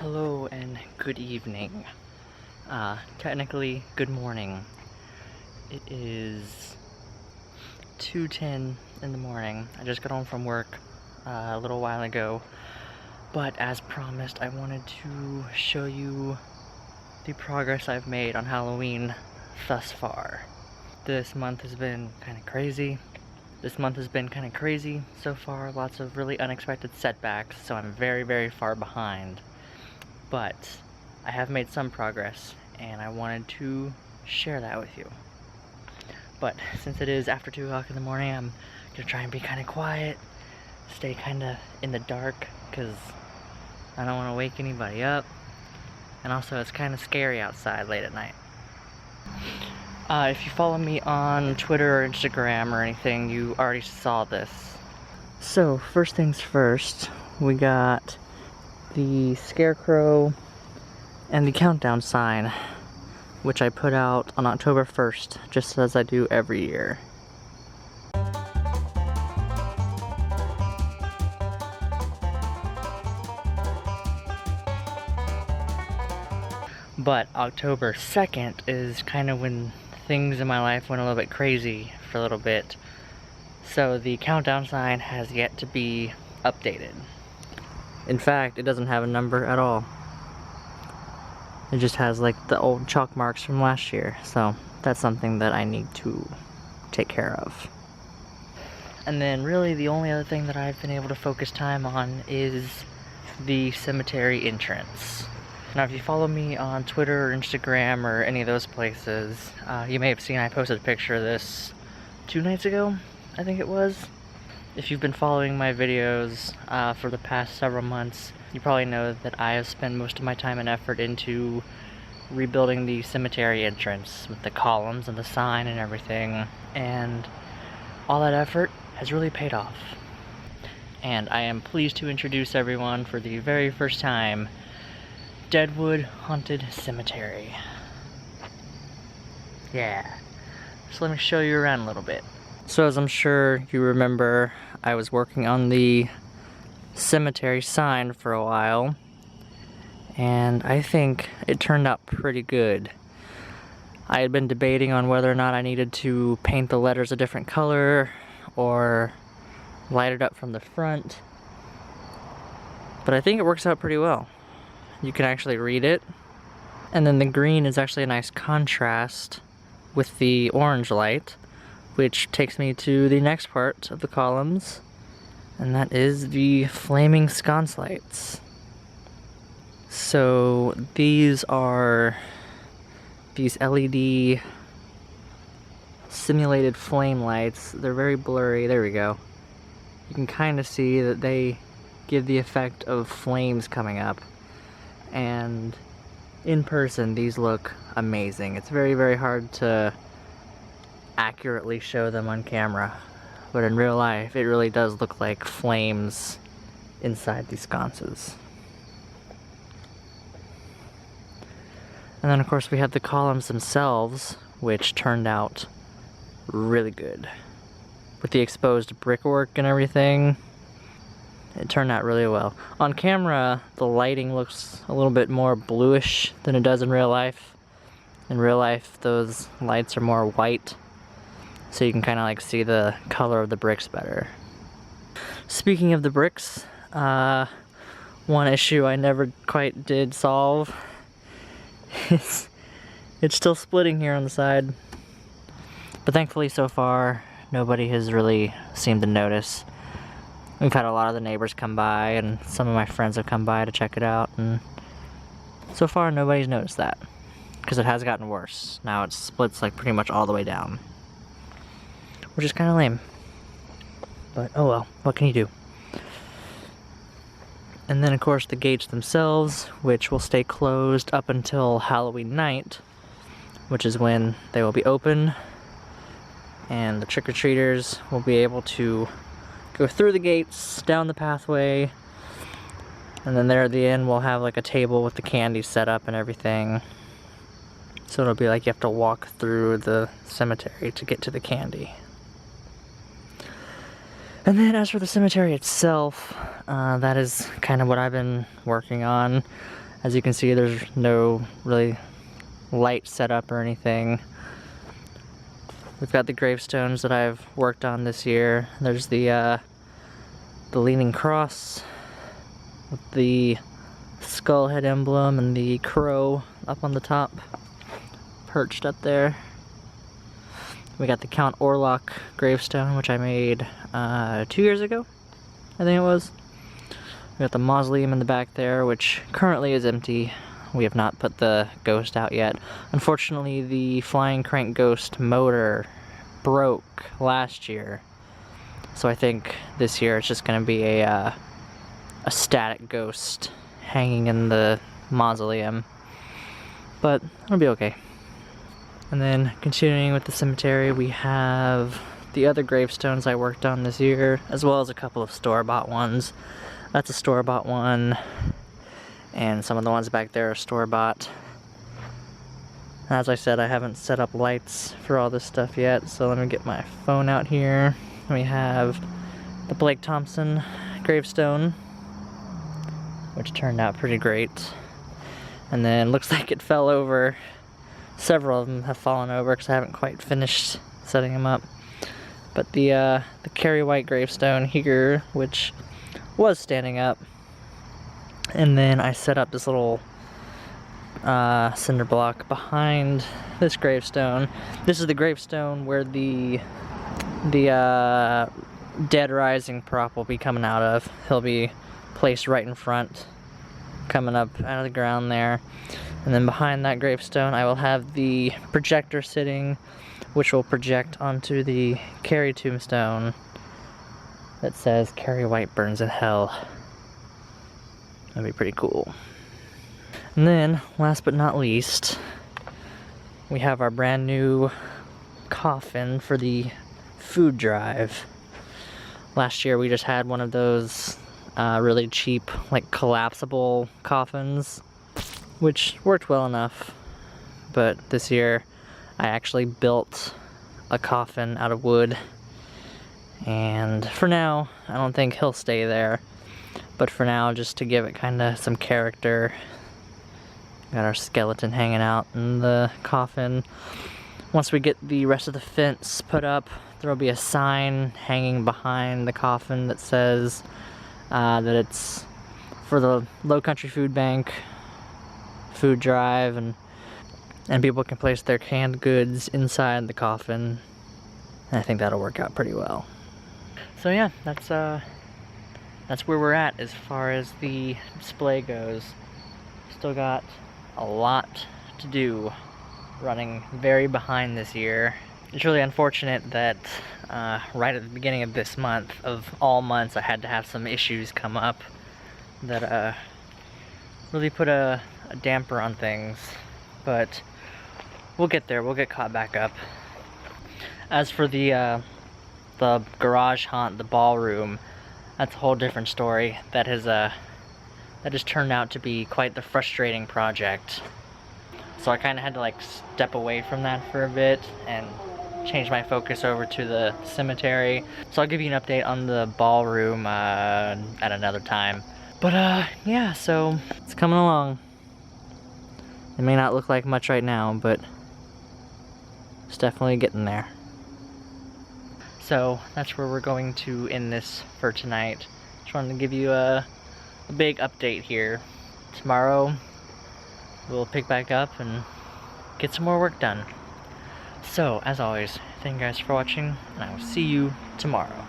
Hello and good evening. Technically, good morning. It is 2:10 in the morning. I just got home from work a little while ago, but as promised, I wanted to show you the progress I've made on Halloween thus far. This month has been kind of crazy. So far. Lots of really unexpected setbacks, so I'm very, very far behind. But I have made some progress, and I wanted to share that with you. But since it is after 2 o'clock in the morning, I'm gonna try and be kind of quiet, stay kind of in the dark, because I don't want to wake anybody up. And also, it's kind of scary outside late at night. If you follow me on Twitter or Instagram or anything, you already saw this. So, first things first, we got the scarecrow and the countdown sign, which I put out on October 1st, just as I do every year. But October 2nd is kind of when things in my life went a little bit crazy for a little bit. So the countdown sign has yet to be updated. In fact, it doesn't have a number at all. It just has like the old chalk marks from last year, so that's something that I need to take care of. And then really the only other thing that I've been able to focus time on is the cemetery entrance. Now if you follow me on Twitter or Instagram or any of those places, you may have seen I posted a picture of this 2 nights ago, I think it was. If you've been following my videos for the past several months, you probably know that I have spent most of my time and effort into rebuilding the cemetery entrance with the columns and the sign and everything, and all that effort has really paid off. And I am pleased to introduce everyone for the very first time, Deadwood Haunted Cemetery. Yeah, so let me show you around a little bit. So as I'm sure you remember, I was working on the cemetery sign for a while, and I think it turned out pretty good. I had been debating on whether or not I needed to paint the letters a different color or light it up from the front, but I think it works out pretty well. You can actually read it, and then the green is actually a nice contrast with the orange light, which takes me to the next part of the columns, and that is the flaming sconce lights. So these are these LED simulated flame lights. They're very blurry. There we go. You can kind of see that they give the effect of flames coming up, and in person these look amazing. It's very, very hard to accurately show them on camera, but in real life it really does look like flames inside these sconces. And then of course we have the columns themselves, which turned out really good. With the exposed brickwork and everything, it turned out really well. On camera, the lighting looks a little bit more bluish than it does in real life. In real life, those lights are more white, so you can kind of like see the color of the bricks better. Speaking of the bricks, one issue I never quite did solve is it's still splitting here on the side. But thankfully so far, nobody has really seemed to notice. We've had a lot of the neighbors come by, and some of my friends have come by to check it out, and so far nobody's noticed that, because it has gotten worse. Now it splits like pretty much all the way down, which is kind of lame, but oh well, what can you do? And then of course the gates themselves, which will stay closed up until Halloween night, which is when they will be open, and the trick-or-treaters will be able to go through the gates, down the pathway, and then there at the end we'll have like a table with the candy set up and everything. So it'll be like you have to walk through the cemetery to get to the candy. And then as for the cemetery itself, that is kind of what I've been working on. As you can see, there's no really light set up or anything. We've got the gravestones that I've worked on this year. There's the leaning cross with the skull head emblem and the crow up on the top, perched up there. We got the Count Orlok gravestone, which I made 2 years ago, I think it was. We got the mausoleum in the back there, which currently is empty. We have not put the ghost out yet. Unfortunately, the flying crank ghost motor broke last year. So I think this year it's just gonna be a static ghost hanging in the mausoleum. But it'll be okay. And then continuing with the cemetery, we have the other gravestones I worked on this year, as well as a couple of store-bought ones. That's a store-bought one, and some of the ones back there are store-bought. As I said, I haven't set up lights for all this stuff yet, so let me get my phone out here. We have the Blake Thompson gravestone, which turned out pretty great. And then looks like it fell over. Several of them have fallen over because I haven't quite finished setting them up. But the Carrie White gravestone here, which was standing up. And then I set up this little cinder block behind this gravestone. This is the gravestone where the Dead Rising prop will be coming out of. He'll be placed right in front, coming up out of the ground there. And then behind that gravestone I will have the projector sitting, which will project onto the Carrie tombstone that says Carrie White burns in hell. That'd be pretty cool. And then, last but not least, we have our brand new coffin for the food drive. Last year we just had one of those really cheap, like, collapsible coffins, which worked well enough. But this year I actually built a coffin out of wood, and for now I don't think he'll stay there, but for now, just to give it kind of some character, got our skeleton hanging out in the coffin. Once we get the rest of the fence put up, there will be a sign hanging behind the coffin that says that it's for the Low Country Food Bank food drive, and people can place their canned goods inside the coffin. And I think that'll work out pretty well. So yeah, that's where we're at as far as the display goes. Still got a lot to do. Running very behind this year. It's really unfortunate that right at the beginning of this month, of all months, I had to have some issues come up that really put a damper on things. But we'll get there, we'll get caught back up. As for the garage haunt, the ballroom, that's a whole different story. That has turned out to be quite the frustrating project. So I kind of had to like step away from that for a bit and change my focus over to the cemetery. So I'll give you an update on the ballroom at another time. But yeah, so it's coming along. It may not look like much right now, but it's definitely getting there. So that's where we're going to end this for tonight. Just wanted to give you a big update here. Tomorrow we'll pick back up and get some more work done. So, as always, thank you guys for watching, and I will see you tomorrow.